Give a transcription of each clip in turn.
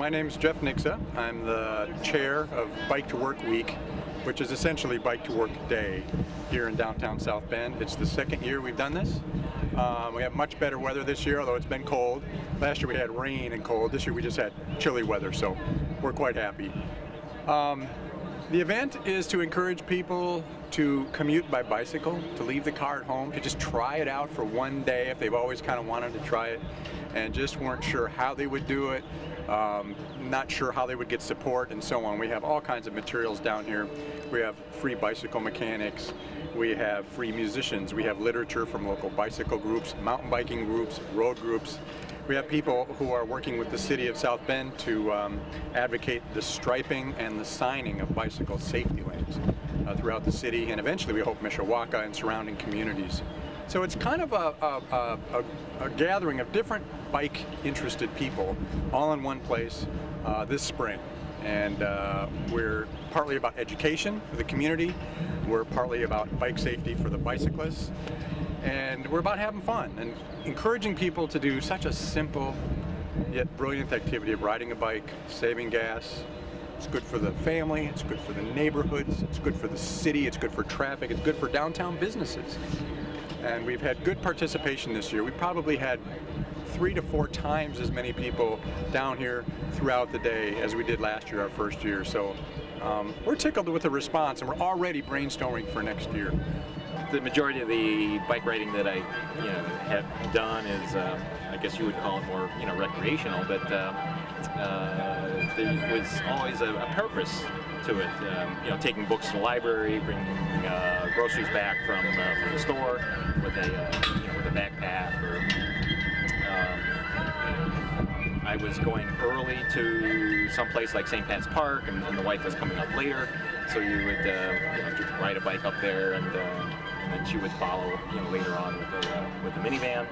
my name is Jeff Nixa. I'm the chair of Bike to Work Week, which is essentially Bike to Work Day here in downtown South Bend. It's the second year we've done this. We have much better weather this year, although it's been cold. Last year we had rain and cold. This year we just had chilly weather, so we're quite happy. The event is to encourage people to commute by bicycle, to leave the car at home, to just try it out for one day if they've always kind of wanted to try it and just weren't sure how they would do it, not sure how they would get support and so on. We have all kinds of materials down here. We have free bicycle mechanics, we have free musicians, we have literature from local bicycle groups, mountain biking groups, road groups. We have people who are working with the city of South Bend to advocate the striping and the signing of bicycle safety lanes throughout the city, and eventually we hope Michiana and surrounding communities. So it's kind of a gathering of different bike-interested people all in one place this spring. And we're partly about education for the community, we're partly about bike safety for the bicyclists, and we're about having fun and encouraging people to do such a simple yet brilliant activity of riding a bike, saving gas. It's good for the family, it's good for the neighborhoods, it's good for the city, it's good for traffic, it's good for downtown businesses. And we've had good participation this year. We probably had 3 to 4 times as many people down here throughout the day as we did last year, our first year. So we're tickled with the response, and we're already brainstorming for next year. The majority of the bike riding that I have done is, I guess you would call it more, recreational, but there was always a purpose to it. Taking books to the library, bringing groceries back from the store with a backpack, or I was going early to some place like St. Pat's Park, and the wife was coming up later, so you would just ride a bike up there, and then she would follow later on with the minivan.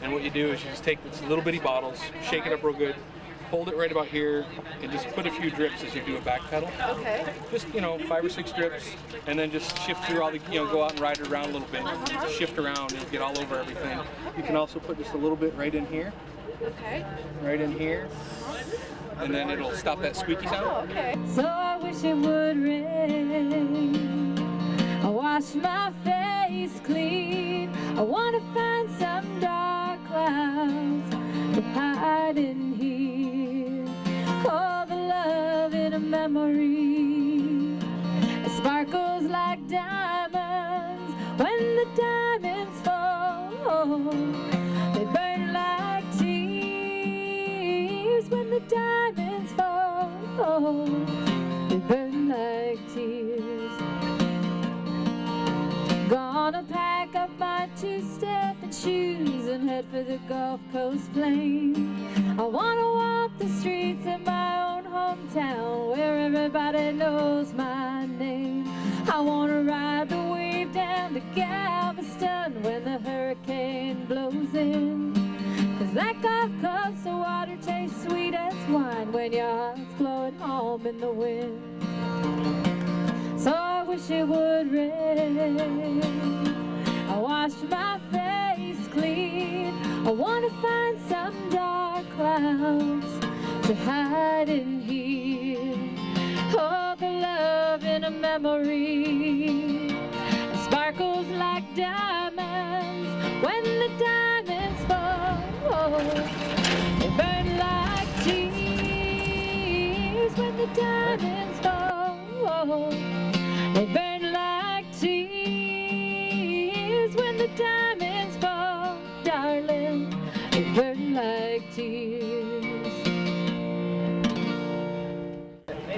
And what you do is you just take these little bitty bottles, shake it up real good, hold it right about here, and just put a few drips as you do a back pedal. Okay. Just 5 or 6 drips, and then just shift through all the, go out and ride it around a little bit. Shift around, it'll get all over everything. You can also put just a little bit right in here. Okay. Right in here. And then it'll stop that squeaky sound. Oh, okay. So I wish it would rain. I wash my face clean. I want to find some dark clouds to hide in here. Oh, the love in a memory. It sparkles like diamonds when the diamonds fall. They burn like tears when the diamonds fall. They burn like tears. Gonna pack up my 2-step and shoes and head for the Gulf Coast plain. I wanna walk the streets in my own hometown where everybody knows my name. I wanna ride the wave down to Galveston when the hurricane blows in. 'Cause that Gulf Coast, the water tastes sweet as wine when your heart's blowing home in the wind. So I wish it would rain. I wash my face clean. I want to find some dark clouds to hide in here. Oh, the love in a memory. It sparkles like diamonds when the diamonds fall. They burn like tears when the diamonds fall. They burn like tears when the diamonds fall, darling. They burn like tears.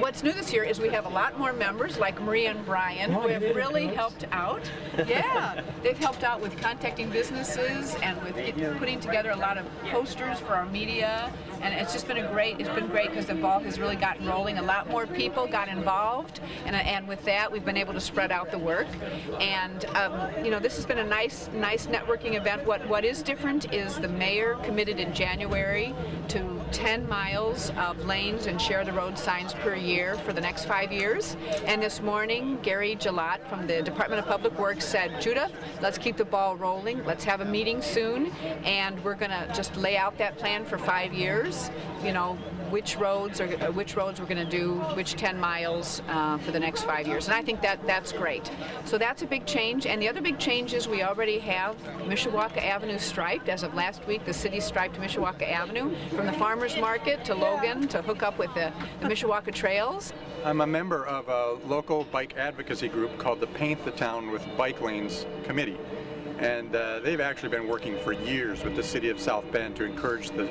what's new this year is we have a lot more members like Maria and Brian who have really helped out. Yeah, they've helped out with contacting businesses and with putting together a lot of posters for our media, and it's just been great because the ball has really gotten rolling. A lot more people got involved, and with that we've been able to spread out the work. And you know, this has been a nice networking event. What is different is the mayor committed in January to 10 miles of lanes and share the road signs per year for the next 5 years. And this morning, Gary Gillot from the Department of Public Works said, Judith, let's keep the ball rolling. Let's have a meeting soon, and we're going to just lay out that plan for 5 years. You know, which roads we're going to do, which 10 miles for the next 5 years. And I think that's great. So that's a big change. And the other big change is we already have Mishawaka Avenue striped. As of last week, the city striped Mishawaka Avenue from the farmers market to Logan to hook up with the Mishawaka trails. I'm a member of a local bike advocacy group called the Paint the Town with Bike Lanes Committee. And they've actually been working for years with the city of South Bend to encourage the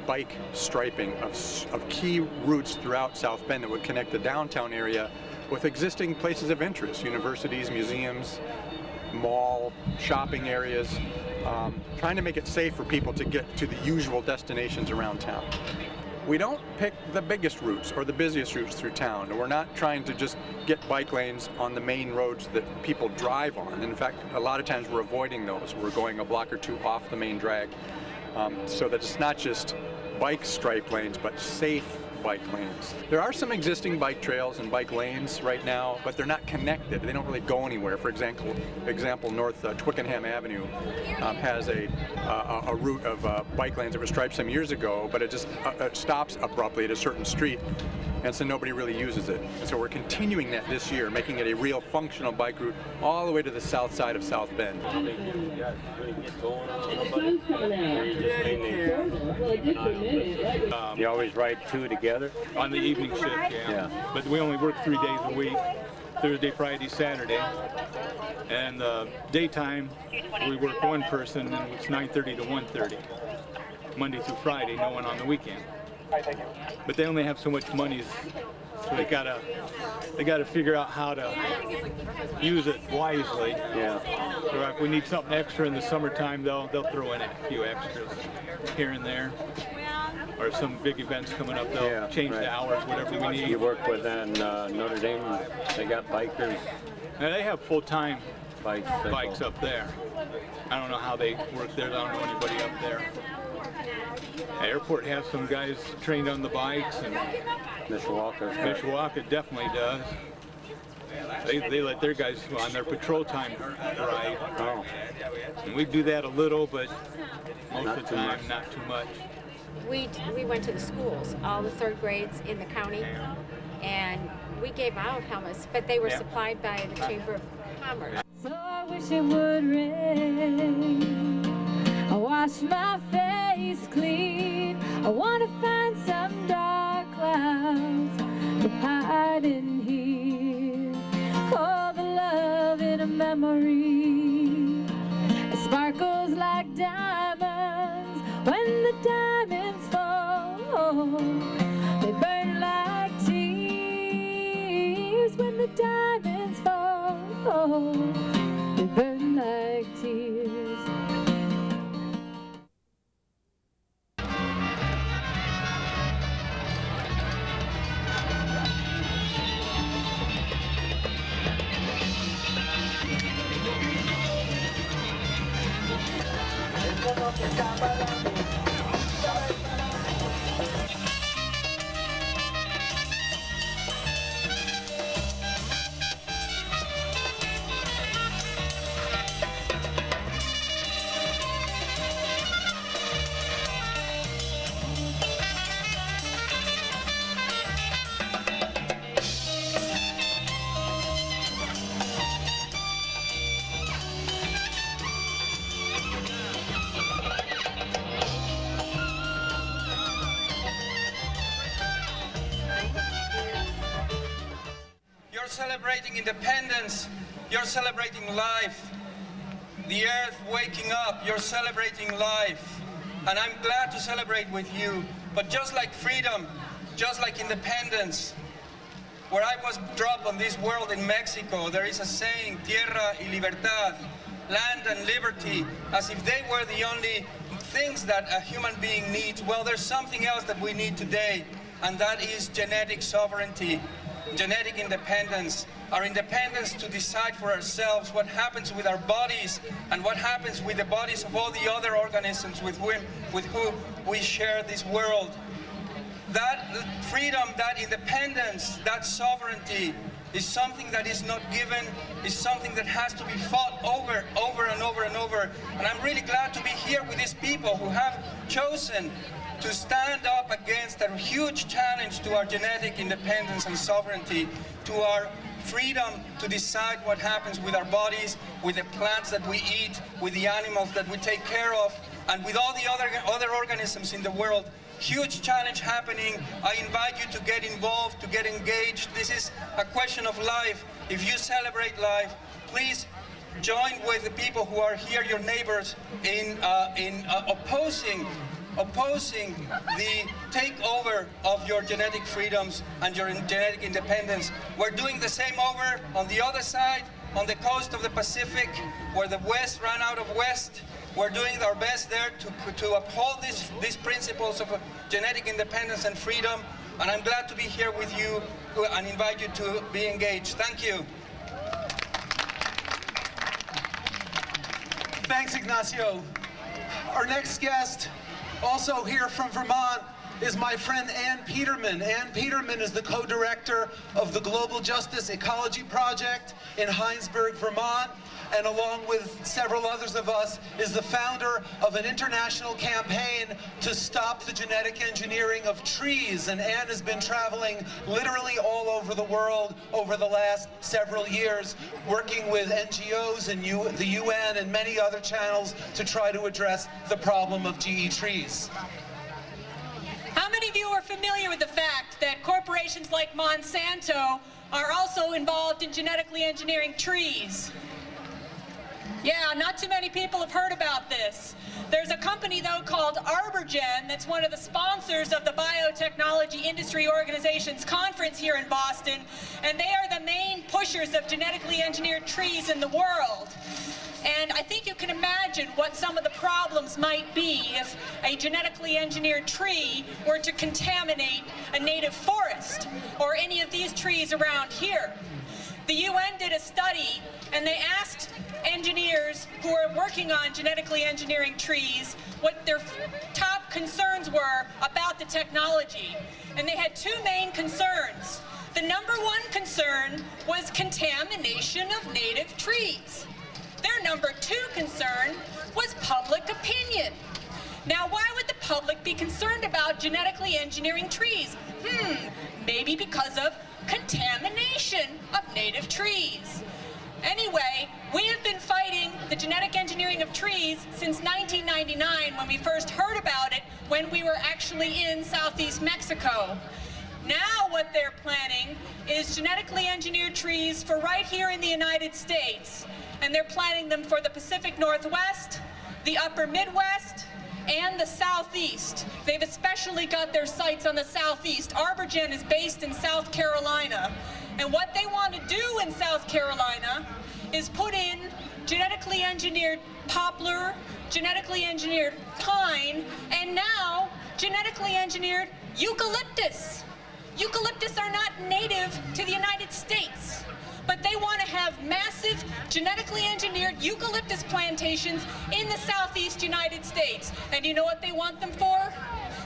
bike striping of key routes throughout South Bend that would connect the downtown area with existing places of interest, universities, museums, mall, shopping areas, trying to make it safe for people to get to the usual destinations around town. We don't pick the biggest routes or the busiest routes through town. We're not trying to just get bike lanes on the main roads that people drive on. In fact, a lot of times we're avoiding those. We're going a block or two off the main drag. So that it's not just bike stripe lanes, but safe bike lanes. There are some existing bike trails and bike lanes right now, but they're not connected. They don't really go anywhere. For example, North Twickenham Avenue has a route of bike lanes that were striped some years ago, but it just stops abruptly at a certain street, and so nobody really uses it. And so we're continuing that this year, making it a real functional bike route all the way to the south side of South Bend. You always ride two together? On the evening shift, yeah. But we only work 3 days a week, Thursday, Friday, Saturday. And daytime, we work one person, and it's 9:30 to 1:30, Monday through Friday, no one on the weekend. But they only have so much money, so they gotta figure out how to use it wisely. Yeah. So if we need something extra in the summertime, they'll throw in a few extras here and there. Or if some big events coming up, they'll change the hours, whatever we need. You work with Notre Dame, they got bikers. Now they have full-time Bikes up there. I don't know how they work there. I don't know anybody up there. The airport has some guys trained on the bikes, and Mishawaka definitely does. They let their guys on their patrol time ride. Oh. And we do that a little, but most of the time, not too much. We went to the schools, all the third grades in the county, and we gave out helmets, but they were supplied by the Chamber of Commerce. So I wish it would rain. I wash my face clean. I want to find some dark clouds to hide in here. Oh, the love in a memory. It sparkles like diamonds when the diamonds fall. They burn like tears when the diamonds fall. They burn like tears. Celebrating independence, you're celebrating life. The earth waking up, you're celebrating life. And I'm glad to celebrate with you. But just like freedom, just like independence. Where I was dropped on this world in Mexico, there is a saying, tierra y libertad, land and liberty, as if they were the only things that a human being needs. Well, there's something else that we need today, and that is genetic sovereignty, genetic independence, our independence to decide for ourselves what happens with our bodies and what happens with the bodies of all the other organisms with whom we share this world. That freedom, that independence, that sovereignty is something that is not given, is something that has to be fought over and over and over. And I'm really glad to be here with these people who have chosen to stand up against a huge challenge to our genetic independence and sovereignty, to our freedom to decide what happens with our bodies, with the plants that we eat, with the animals that we take care of, and with all the other organisms in the world. Huge challenge happening. I invite you to get involved, to get engaged. This is a question of life. If you celebrate life, please join with the people who are here, your neighbors, in opposing the takeover of your genetic freedoms and your genetic independence. We're doing the same over on the other side, on the coast of the Pacific, where the West ran out of West. We're doing our best there to uphold these principles of genetic independence and freedom, and I'm glad to be here with you and invite you to be engaged. Thank you. Thanks, Ignacio. Our next guest, also here from Vermont, is my friend Ann Peterman. Ann Peterman is the co-director of the Global Justice Ecology Project in Heinsberg, Vermont, and along with several others of us, is the founder of an international campaign to stop the genetic engineering of trees. And Ann has been traveling literally all over the world over the last several years, working with NGOs and the UN and many other channels to try to address the problem of GE trees. How many of you are familiar with the fact that corporations like Monsanto are also involved in genetically engineering trees? Yeah, not too many people have heard about this. There's a company, though, called ArborGen that's one of the sponsors of the Biotechnology Industry Organization's conference here in Boston, and they are the main pushers of genetically engineered trees in the world. And I think you can imagine what some of the problems might be if a genetically engineered tree were to contaminate a native forest or any of these trees around here. The UN did a study, and they asked engineers who are working on genetically engineering trees what their top concerns were about the technology. And they had two main concerns. The number one concern was contamination of native trees. Their number two concern was public opinion. Now, why would the public be concerned about genetically engineering trees? Maybe because of contamination of native trees. Anyway, we have been fighting the genetic engineering of trees since 1999 when we first heard about it when we were actually in southeast Mexico. Now what they're planning is genetically engineered trees for right here in the United States. And they're planning them for the Pacific Northwest, the Upper Midwest, and the Southeast. They've especially got their sights on the Southeast. ArborGen is based in South Carolina. And what they want to do in South Carolina is put in genetically engineered poplar, genetically engineered pine, and now genetically engineered eucalyptus. Eucalyptus are not native to the United States, but they want to have massive genetically engineered eucalyptus plantations in the southeast United States. And you know what they want them for?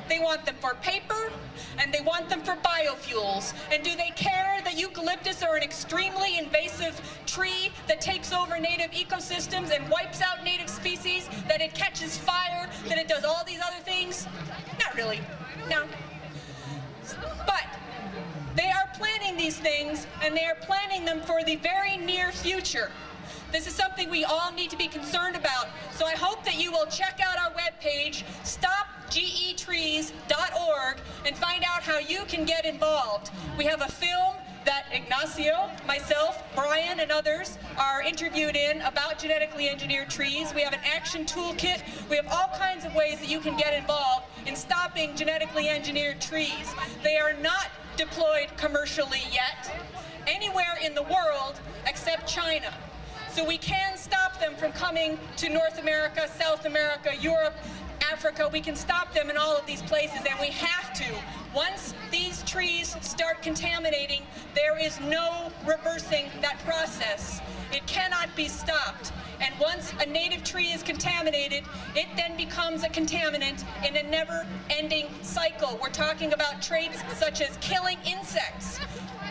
They want them for paper, and they want them for biofuels. And do they care that eucalyptus are an extremely invasive tree that takes over native ecosystems and wipes out native species, that it catches fire, that it does all these other things? Not really, no. But they are planning these things, and they are planning them for the very near future. This is something we all need to be concerned about. So I hope that you will check out our webpage, stopgetrees.org, and find out how you can get involved. We have a film that Ignacio, myself, Brian, and others are interviewed in about genetically engineered trees. We have an action toolkit. We have all kinds of ways that you can get involved. in stopping genetically engineered trees. They are not deployed commercially yet anywhere in the world except China. So we can stop them from coming to North America, South America, Europe, Africa. We can stop them in all of these places, and we have to. Once these trees start contaminating, there is no reversing that process. It cannot be stopped. And once a native tree is contaminated, it then becomes a contaminant in a never-ending cycle. We're talking about traits such as killing insects.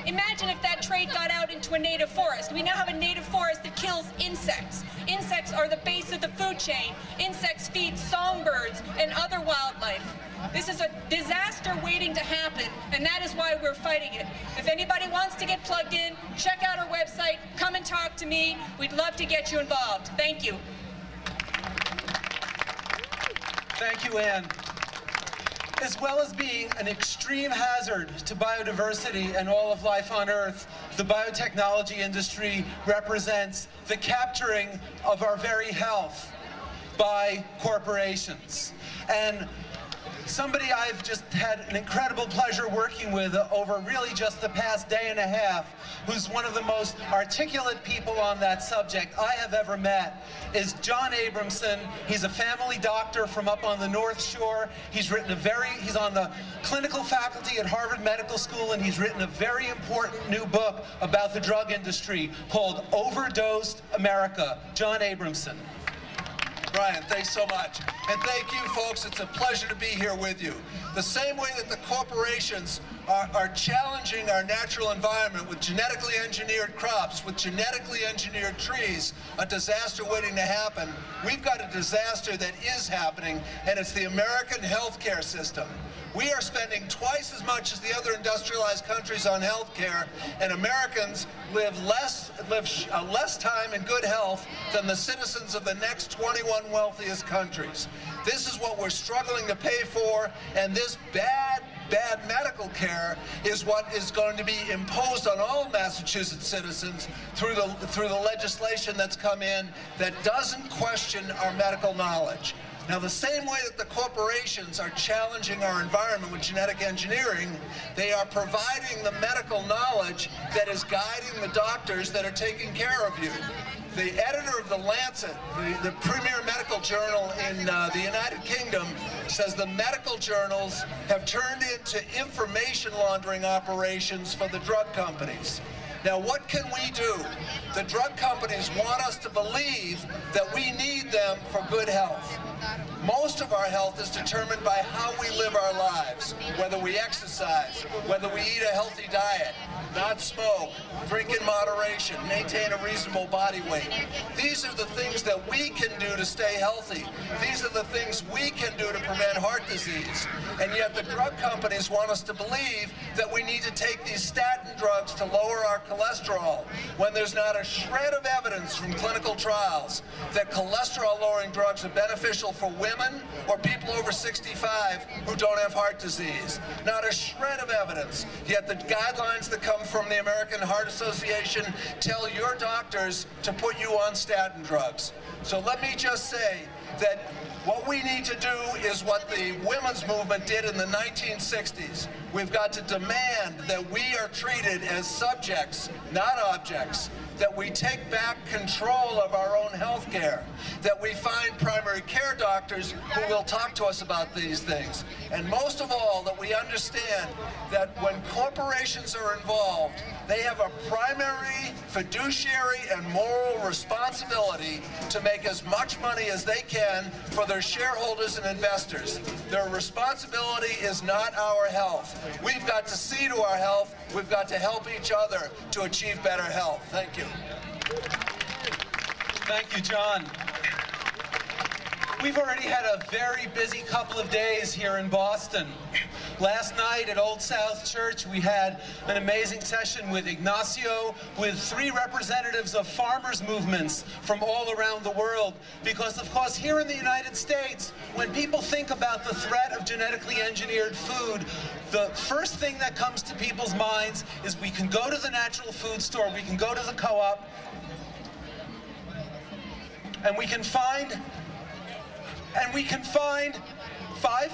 Imagine if that trait got out into a native forest. We now have a native forest that kills insects. Insects are the base of the food chain. Insects feed songbirds and other wildlife. This is a disaster waiting to happen, and that is why we're fighting it. If anybody wants to get plugged in, check out our website, come and talk to me. We'd love to get you involved. Thank you. Thank you, Ann. As well as being an extreme hazard to biodiversity and all of life on Earth, the biotechnology industry represents the capturing of our very health by corporations. And somebody I've just had an incredible pleasure working with over really just the past day and a half, who's one of the most articulate people on that subject I have ever met, is John Abramson. He's a family doctor from up on the North Shore. He's on the clinical faculty at Harvard Medical School, and he's written a very important new book about the drug industry called Overdosed America. John Abramson. Brian, thanks so much. And thank you, folks. It's a pleasure to be here with you. The same way that the corporations are challenging our natural environment with genetically engineered crops, with genetically engineered trees, a disaster waiting to happen, we've got a disaster that is happening, and it's the American healthcare system. We are spending twice as much as the other industrialized countries on health care, and Americans live less time in good health than the citizens of the next 21 wealthiest countries. This is what we're struggling to pay for, and this bad medical care is what is going to be imposed on all Massachusetts citizens through the legislation that's come in that doesn't question our medical knowledge. Now, the same way that the corporations are challenging our environment with genetic engineering, they are providing the medical knowledge that is guiding the doctors that are taking care of you. The editor of The Lancet, the premier medical journal in the United Kingdom, says the medical journals have turned into information laundering operations for the drug companies. Now, what can we do? The drug companies want us to believe that we need them for good health. Most of our health is determined by how we live our lives, whether we exercise, whether we eat a healthy diet, not smoke, drink in moderation, maintain a reasonable body weight. These are the things that we can do to stay healthy. These are the things we can do to prevent heart disease. And yet the drug companies want us to believe that we need to take these statin drugs to lower our cholesterol, when there's not a shred of evidence from clinical trials that cholesterol-lowering drugs are beneficial for women or people over 65 who don't have heart disease. Not a shred of evidence. Yet the guidelines that come from the American Heart Association tell your doctors to put you on statin drugs. So let me just say that what we need to do is what the women's movement did in the 1960s. We've got to demand that we are treated as subjects, not objects, that we take back control of our own health care, that we find primary care doctors who will talk to us about these things, and most of all, that we understand that when corporations are involved, they have a primary fiduciary and moral responsibility to make as much money as they can for their shareholders and investors. Their responsibility is not our health. We've got to see to our health. We've got to help each other to achieve better health. Thank you. Thank you, John. We've already had a very busy couple of days here in Boston. Last night at Old South Church, we had an amazing session with Ignacio, with 3 representatives of farmers' movements from all around the world. Because, of course, here in the United States, when people think about the threat of genetically engineered food, the first thing that comes to people's minds is we can go to the natural food store, we can go to the co-op, and we can find 5?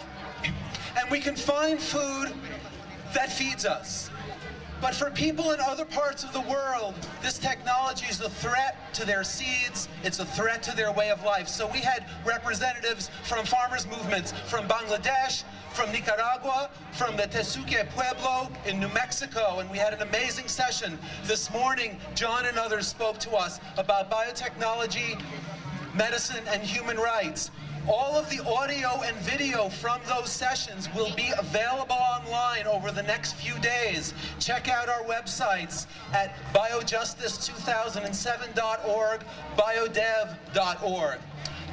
and we can find food that feeds us. But for people in other parts of the world, this technology is a threat to their seeds, it's a threat to their way of life. So we had representatives from farmers' movements from Bangladesh, from Nicaragua, from the Tesuque Pueblo in New Mexico, and we had an amazing session. This morning, John and others spoke to us about biotechnology, medicine, and human rights. All of the audio and video from those sessions will be available online over the next few days. Check out our websites at biojustice2007.org, biodev.org.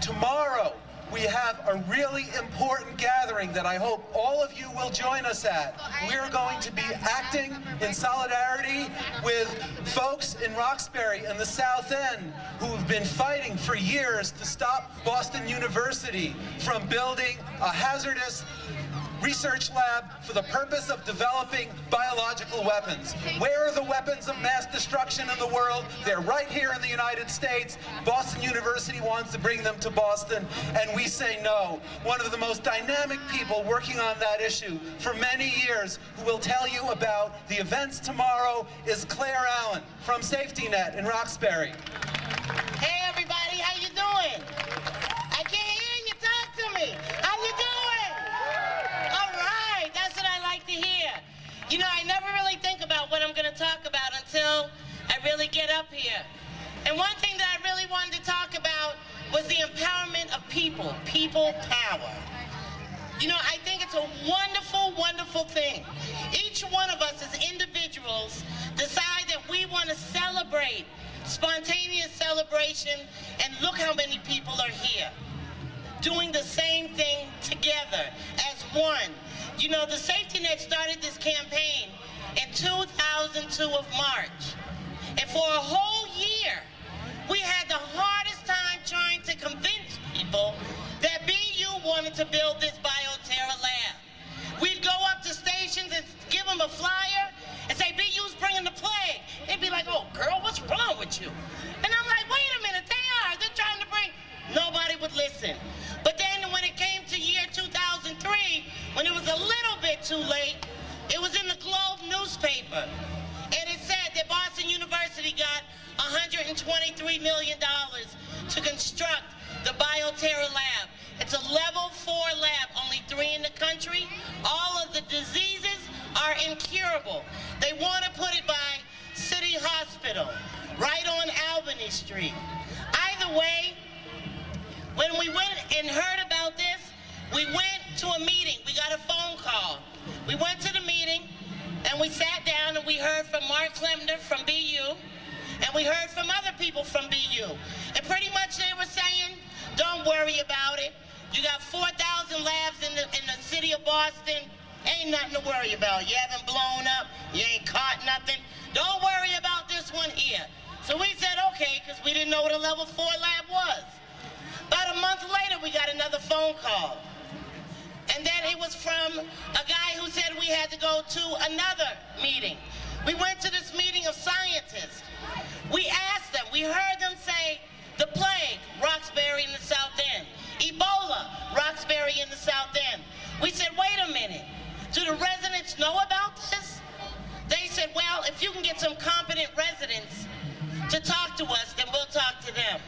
Tomorrow, we have a really important gathering that I hope all of you will join us at. We're going to be acting in solidarity with folks in Roxbury and the South End who have been fighting for years to stop Boston University from building a hazardous research lab for the purpose of developing biological weapons. Where are the weapons of mass destruction in the world? They're right here in the United States. Boston University wants to bring them to Boston, and we say no. One of the most dynamic people working on that issue for many years who will tell you about the events tomorrow is Claire Allen from Safety Net in Roxbury. Hey everybody, how you doing? I can't hear you, talk to me. How you doing? That's what I like to hear. You know, I never really think about what I'm going to talk about until I really get up here. And one thing that I really wanted to talk about was the empowerment of people, people power. You know, I think it's a wonderful, wonderful thing. Each one of us as individuals decide that we want to celebrate, spontaneous celebration, and look how many people are here, doing the same thing together as one. You know, the Safety Net started this campaign in 2002 of March. And for a whole year, we had the hardest time trying to convince people that BU wanted to build this bioterror lab. We'd go up to stations and give them a flyer and say, BU's bringing the plague. They'd be like, oh, girl, what's wrong with you? And I'm like, wait a minute, they're trying to bring. Nobody would listen. But then when it came to year 2003, when it was a little bit too late, it was in the Globe newspaper. And it said that Boston University got $123 million to construct the bioterror lab. It's a level 4 lab, only 3 in the country. All of the diseases are incurable. They want to put it by City Hospital, right on Albany Street. Either way, when we went and heard about this, we went to a meeting. We got a phone call. We went to the meeting, and we sat down, and we heard from Mark Klemner from BU, and we heard from other people from BU. And pretty much they were saying, don't worry about it. You got 4,000 labs in the city of Boston. Ain't nothing to worry about. You haven't blown up. You ain't caught nothing. Don't worry about this one here. So we said, okay, because we didn't know what a level 4 lab was. About a month later, we got another phone call. And then it was from a guy who said we had to go to another meeting. We went to this meeting of scientists. We asked them, we heard them say, the plague, Roxbury in the South End. Ebola, Roxbury in the South End. We said, wait a minute, do the residents know about this? They said, well, if you can get some competent residents to talk to us, then we'll talk to them.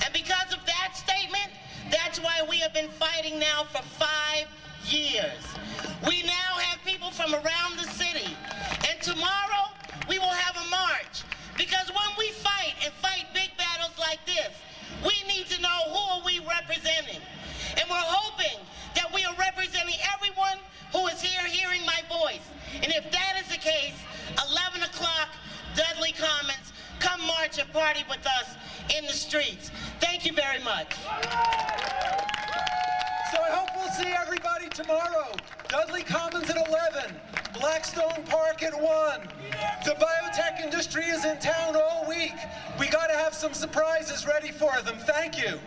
And because of that statement, that's why we have been fighting now for 5 years. We now have people from around the city. And tomorrow, we will have a march. Because when we fight and fight big battles like this, we need to know who are we representing. And we're hoping that we are representing everyone who is here hearing my voice. And if that is the case, 11 o'clock, Dudley Commons, come march and party with us in the streets. Thank you very much. So I hope we'll see everybody tomorrow. Dudley Commons at 11, Blackstone Park at 1. The biotech industry is in town all week. We got to have some surprises ready for them. Thank you.